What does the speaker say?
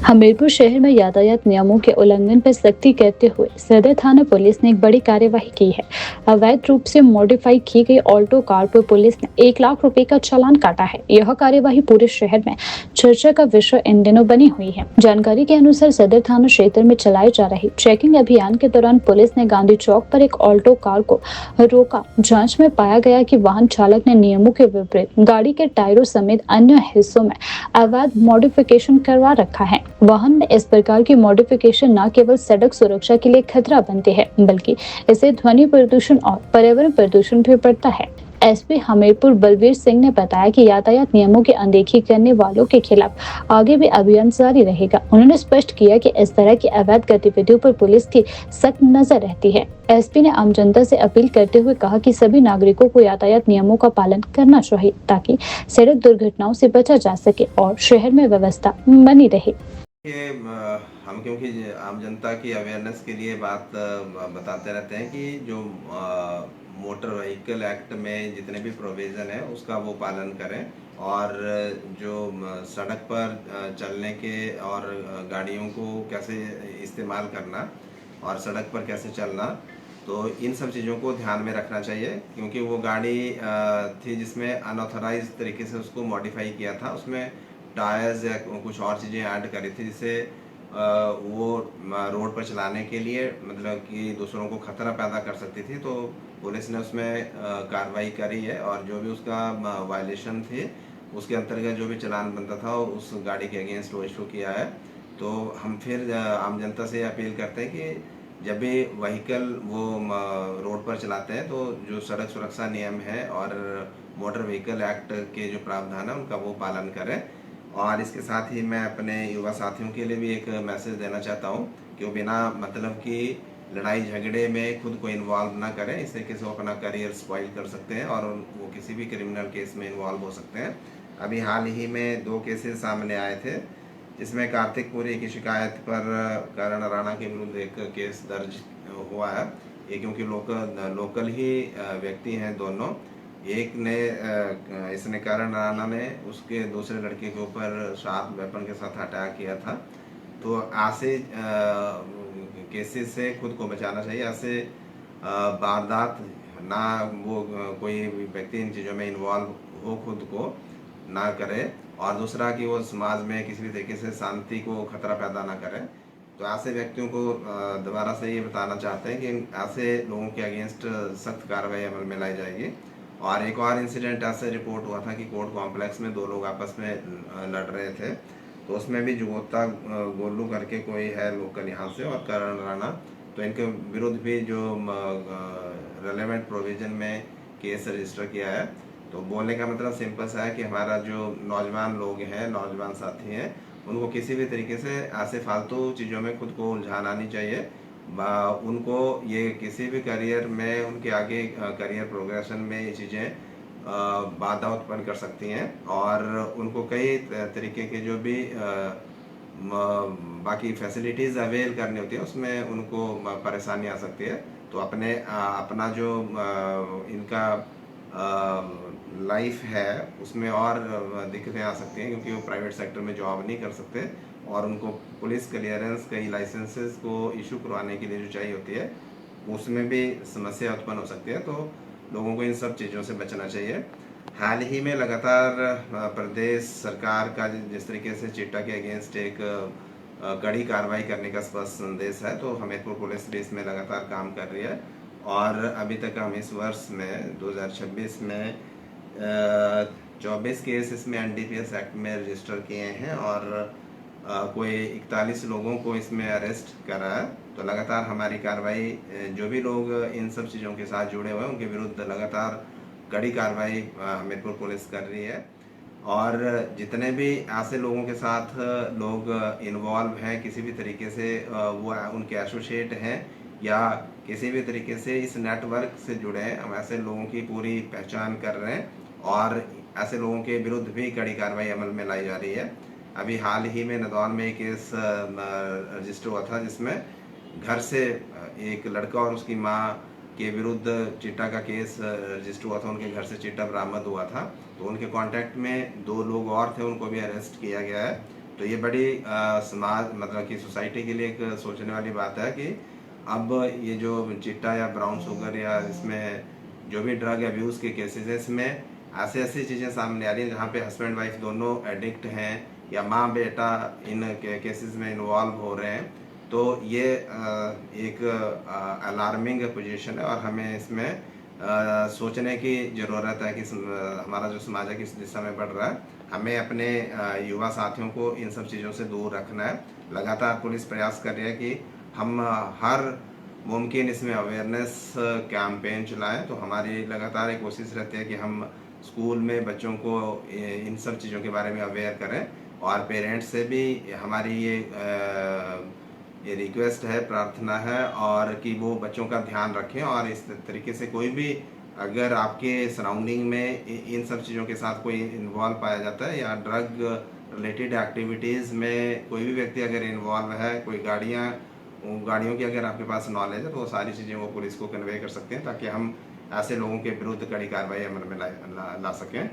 हमीरपुर शहर में यातायात नियमों के उल्लंघन पर सख्ती करते हुए सदर थाना पुलिस ने एक बड़ी कार्यवाही की है। अवैध रूप से मॉडिफाई की गई ऑल्टो कार पर पुलिस ने 1 लाख रुपए का चालान काटा है। यह कार्यवाही पूरे शहर में चर्चा का विषय इन दिनों बनी हुई है। जानकारी के अनुसार सदर थाना क्षेत्र में चलाए जा रहे चेकिंग अभियान के दौरान पुलिस ने गांधी चौक पर एक ऑल्टो कार को रोका। जांच में पाया गया कि वाहन चालक ने नियमों के विपरीत गाड़ी के टायरों समेत अन्य हिस्सों में अवैध मॉडिफिकेशन करवा रखा है। वाहन में इस प्रकार की मॉडिफिकेशन न केवल सड़क सुरक्षा के लिए खतरा बनते हैं, बल्कि इससे ध्वनि प्रदूषण और पर्यावरण प्रदूषण भी बढ़ता है। एसपी हमीरपुर बलवीर सिंह ने बताया कि यातायात नियमों की अनदेखी करने वालों के खिलाफ आगे भी अभियान जारी रहेगा। उन्होंने स्पष्ट किया कि इस तरह की अवैध गतिविधियों पर पुलिस की सख्त नजर रहती है। एसपी ने आम जनता से अपील करते हुए कहा कि सभी नागरिकों को यातायात नियमों का पालन करना चाहिए ताकि सड़क दुर्घटनाओं से बचा जा सके और शहर में व्यवस्था बनी रहे। हम क्योंकि आम जनता की अवेयरनेस के लिए बात बताते रहते हैं कि जो मोटर व्हीकल एक्ट में जितने भी प्रोविज़न है उसका वो पालन करें और जो सड़क पर चलने के और गाड़ियों को कैसे इस्तेमाल करना और सड़क पर कैसे चलना, तो इन सब चीज़ों को ध्यान में रखना चाहिए क्योंकि वो गाड़ी थी जिसमें अनऑथराइज तरीके से उसको मॉडिफाई किया था। उसमें टायर्स या कुछ और चीज़ें ऐड करी थी जिससे वो रोड पर चलाने के लिए मतलब कि दूसरों को खतरा पैदा कर सकती थी। तो पुलिस ने उसमें कार्रवाई करी है और जो भी उसका वायलेशन थे उसके अंतर्गत जो भी चालान बनता था उस गाड़ी के अगेंस्ट वो इशू किया है। तो हम फिर आम जनता से अपील करते हैं कि जब भी व्हीकल वो रोड पर चलाते हैं तो जो सड़क सुरक्षा नियम है और मोटर व्हीकल एक्ट के जो प्रावधान है उनका वो पालन करें। और इसके साथ ही मैं अपने युवा साथियों के लिए भी एक मैसेज देना चाहता हूँ कि वो बिना मतलब की लड़ाई झगड़े में खुद को इन्वॉल्व ना करें, इससे किसी को अपना करियर स्पॉइल कर सकते हैं और वो किसी भी क्रिमिनल केस में इन्वॉल्व हो सकते हैं। अभी हाल ही में 2 केसेस सामने आए थे जिसमें कार्तिकपुरी की शिकायत पर करण राणा के विरुद्ध एक केस दर्ज हुआ है। ये क्योंकि लोकल ही व्यक्ति हैं दोनों। एक ने इसने करण राणा ने उसके दूसरे लड़के के ऊपर शार्प वेपन के साथ अटैक किया था। तो ऐसे केसेस से खुद को बचाना चाहिए। ऐसे वारदात ना वो कोई व्यक्ति इन चीज़ों में इन्वॉल्व हो खुद को ना करे और दूसरा कि वो समाज में किसी भी तरीके से शांति को खतरा पैदा ना करे। तो ऐसे व्यक्तियों को दोबारा से ये बताना चाहते हैं कि ऐसे लोगों के अगेंस्ट सख्त कार्रवाई अमल में लाई जाएगी। और एक और इंसिडेंट ऐसे रिपोर्ट हुआ था कि कोर्ट कॉम्प्लेक्स में 2 लोग आपस में लड़ रहे थे, तो उसमें भी जुगोत्ता गोलू करके कोई है लोकल यहाँ से और करण राणा, तो इनके विरुद्ध भी जो रेलेवेंट प्रोविजन में केस रजिस्टर किया है। तो बोलने का मतलब सिंपल सा है कि हमारा जो नौजवान लोग हैं, नौजवान साथी हैं, उनको किसी भी तरीके से ऐसे फालतू चीज़ों में खुद को उलझाना नहीं चाहिए। उनको ये किसी भी करियर में उनके आगे करियर प्रोग्रेशन में ये चीज़ें बाधा उत्पन्न कर सकती हैं और उनको कई तरीके के जो भी बाकी फैसिलिटीज़ अवेल करनी होती है उसमें उनको परेशानी आ सकती है। तो अपना जो इनका लाइफ है उसमें और दिक्कतें आ सकती हैं क्योंकि वो प्राइवेट सेक्टर में जॉब नहीं कर सकते और उनको पुलिस क्लियरेंस कई लाइसेंसेस को इशू करवाने के लिए जो चाहिए होती है उसमें भी समस्या उत्पन्न हो सकती है। तो लोगों को इन सब चीज़ों से बचना चाहिए। हाल ही में लगातार प्रदेश सरकार का जिस तरीके से चिट्टा के अगेंस्ट एक कड़ी कार्रवाई करने का स्पष्ट संदेश है, तो हमीरपुर पुलिस भी इसमें लगातार काम कर रही है और अभी तक हम इस वर्ष में 2026 में 24 केस इसमें एनडीपीएस एक्ट में रजिस्टर किए हैं और कोई 41 लोगों को इसमें अरेस्ट करा है। तो लगातार हमारी कार्रवाई जो भी लोग इन सब चीज़ों के साथ जुड़े हुए हैं उनके विरुद्ध लगातार कड़ी कार्रवाई हमीरपुर पुलिस कर रही है। और जितने भी ऐसे लोगों के साथ लोग इन्वॉल्व हैं किसी भी तरीके से, वो उनके एसोसिएट हैं या किसी भी तरीके से इस नेटवर्क से जुड़े हैं, हम ऐसे लोगों की पूरी पहचान कर रहे हैं और ऐसे लोगों के विरुद्ध भी कड़ी कार्रवाई अमल में लाई जा रही है। अभी हाल ही में नदौन में एक केस रजिस्टर हुआ था जिसमें घर से एक लड़का और उसकी माँ के विरुद्ध चिट्टा का केस रजिस्टर हुआ था। उनके घर से चिट्टा बरामद हुआ था, तो उनके कांटेक्ट में 2 लोग और थे, उनको भी अरेस्ट किया गया है। तो ये बड़ी समाज मतलब कि सोसाइटी के लिए एक सोचने वाली बात है कि अब ये जो चिट्टा या ब्राउन शुगर या इसमें जो भी ड्रग अब्यूज़ के केसेस हैं, इसमें ऐसी ऐसी चीज़ें सामने आ रही हैं जहाँ पे हस्बैंड वाइफ दोनों एडिक्ट हैं या माँ बेटा इन केसेस में इन्वॉल्व हो रहे हैं। तो ये एक अलार्मिंग पोजीशन है और हमें इसमें सोचने की ज़रूरत है कि हमारा जो समाज है किस दिशा में बढ़ रहा है। हमें अपने युवा साथियों को इन सब चीज़ों से दूर रखना है। लगातार पुलिस प्रयास कर रही है कि हम हर मुमकिन इसमें अवेयरनेस कैंपेन चलाएं। तो हमारी लगातार एक कोशिश रहती है कि हम स्कूल में बच्चों को इन सब चीज़ों के बारे में अवेयर करें और पेरेंट्स से भी हमारी ये रिक्वेस्ट है, प्रार्थना है और कि वो बच्चों का ध्यान रखें और इस तरीके से कोई भी अगर आपके सराउंडिंग में इन सब चीज़ों के साथ कोई इन्वॉल्व पाया जाता है या ड्रग रिलेटेड एक्टिविटीज़ में कोई भी व्यक्ति अगर इन्वॉल्व है, कोई गाड़ियों की अगर आपके पास नॉलेज है तो वो सारी चीज़ें वो पुलिस को कन्वे कर सकते हैं ताकि हम ऐसे लोगों के विरुद्ध कड़ी कार्रवाई अमल में ला सकें।